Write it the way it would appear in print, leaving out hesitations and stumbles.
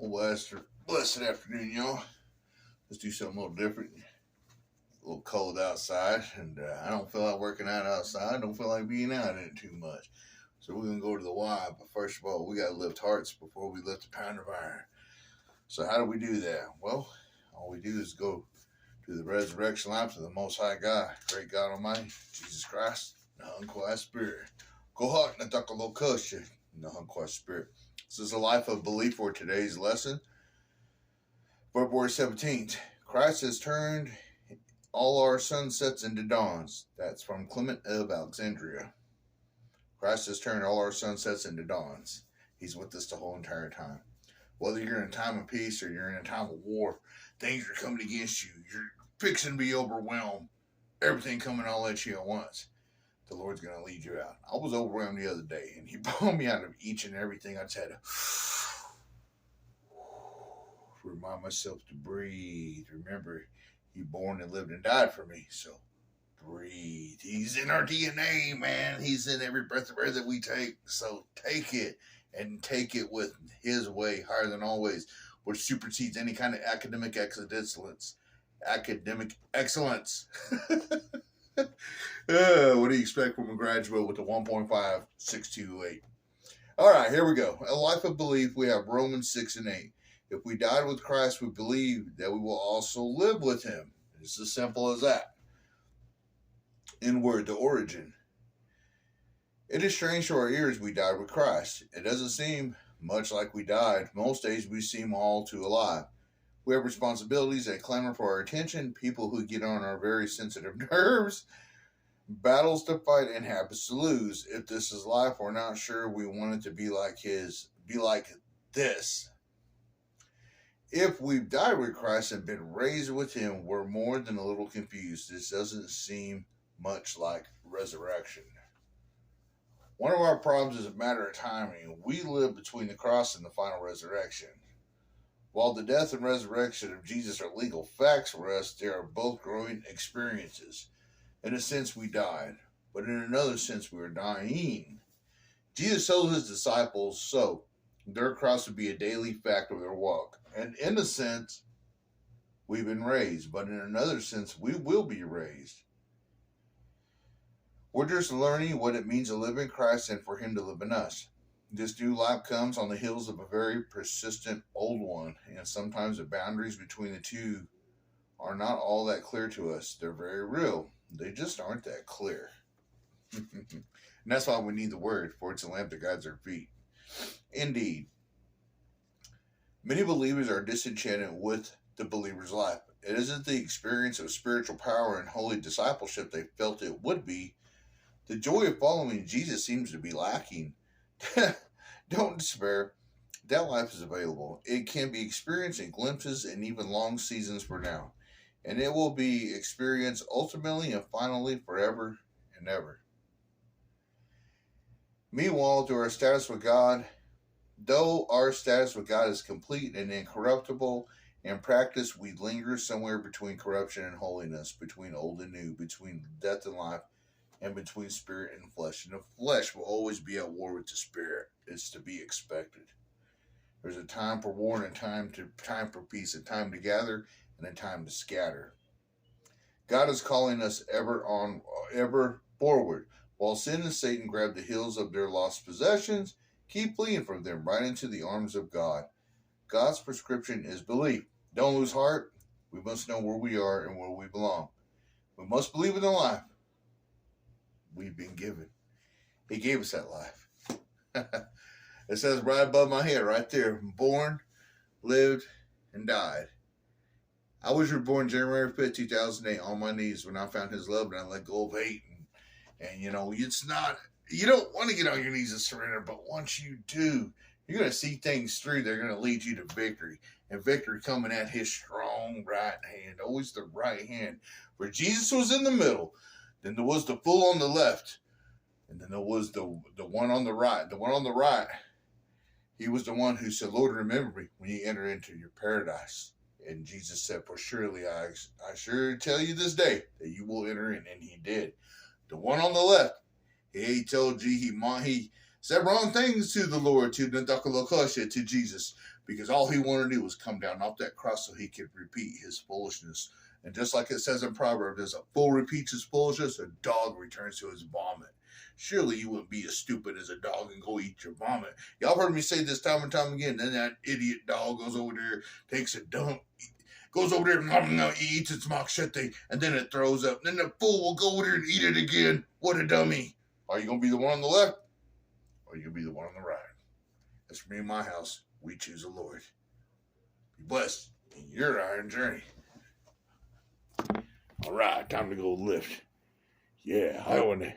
Blessed afternoon, y'all. Let's do something a little different. A little cold outside, and I don't feel like working out outside. I don't feel like being out in it too much. So we're gonna go to the Y. But first of all, we gotta lift hearts before we lift a pound of iron. So how do we do that? Well, all we do is go to the resurrection life of the Most High God, great God Almighty, Jesus Christ, the unquiet Spirit. Go hot and attack a little cushion, the unquiet Spirit. This is the life of belief for today's lesson. February 17th. Christ has turned all our sunsets into dawns. That's from Clement of Alexandria. Christ has turned all our sunsets into dawns. He's with us the whole entire time. Whether you're in a time of peace or you're in a time of war, things are coming against you. You're fixing to be overwhelmed. Everything coming all at you at once. The Lord's going to lead you out. I was overwhelmed the other day, and He pulled me out of each and everything. I just had to remind myself to breathe. Remember, He born and lived and died for me. So breathe. He's in our DNA, man. He's in every breath of air that we take. So take it and take it with His way, higher than always, which supersedes any kind of academic excellence. What do you expect from a graduate with a 1.5628? All right, here we go. A life of belief, we have Romans 6 and 8. If we died with Christ, we believe that we will also live with Him. It's as simple as that. In word, the origin. It is strange to our ears we died with Christ. It doesn't seem much like we died. Most days we seem all too alive. We have responsibilities that clamor for our attention, people who get on our very sensitive nerves, battles to fight, and habits to lose. If this is life, we're not sure we want it to be like this. If we've died with Christ and been raised with Him, we're more than a little confused. This doesn't seem much like resurrection. One of our problems is a matter of timing. We live between the cross and the final resurrection. While the death and resurrection of Jesus are legal facts for us, they are both growing experiences. In a sense, we died, but in another sense, we are dying. Jesus told His disciples so. Their cross would be a daily fact of their walk. And in a sense, we've been raised, but in another sense, we will be raised. We're just learning what it means to live in Christ and for Him to live in us. This new life comes on the heels of a very persistent old one, and sometimes the boundaries between the two are not all that clear to us. They're very real. They just aren't that clear. And that's why we need the Word, for it's a lamp that guides our feet. Indeed, many believers are disenchanted with the believer's life. It isn't the experience of spiritual power and holy discipleship they felt it would be. The joy of following Jesus seems to be lacking. Don't despair. That life is available. It can be experienced in glimpses and even long seasons for now. And it will be experienced ultimately and finally forever and ever. Meanwhile, though our status with God is complete and incorruptible, in practice we linger somewhere between corruption and holiness, between old and new, between death and life, and between spirit and flesh. And the flesh will always be at war with the spirit. It's to be expected. There's a time for war and a time for peace, a time to gather and a time to scatter. God is calling us ever forward. While sin and Satan grab the heels of their lost possessions, keep fleeing from them right into the arms of God. God's prescription is belief. Don't lose heart. We must know where we are and where we belong. We must believe in the life we've been given. He gave us that life. It says right above my head, right there, born, lived, and died. I was reborn January 5th, 2008, on my knees when I found His love and I let go of hate. And you don't want to get on your knees and surrender, but once you do, you're going to see things through. They're going to lead you to victory. And victory coming at His strong right hand, always the right hand. Where Jesus was in the middle, then there was the fool on the left, and then there was the one on the right. The one on the right, He was the one who said, Lord, remember me when you enter into your paradise. And Jesus said, for surely I sure tell you this day that you will enter in. And He did. The one on the left, he told you, he said wrong things to the Lord, to Nadakalokosha, to Jesus, because all he wanted to do was come down off that cross so he could repeat his foolishness. And just like it says in Proverbs, as a fool repeats his foolishness, a dog returns to his vomit. Surely you wouldn't be as stupid as a dog and go eat your vomit. Y'all heard me say this time and time again. Then that idiot dog goes over there, takes a dump, goes over there and eats its machete, and then it throws up. Then the fool will go over there and eat it again. What a dummy. Are you going to be the one on the left? Or are you going to be the one on the right? As for me and my house, we choose the Lord. Be blessed in your iron journey. All right, time to go lift. Yeah, I want to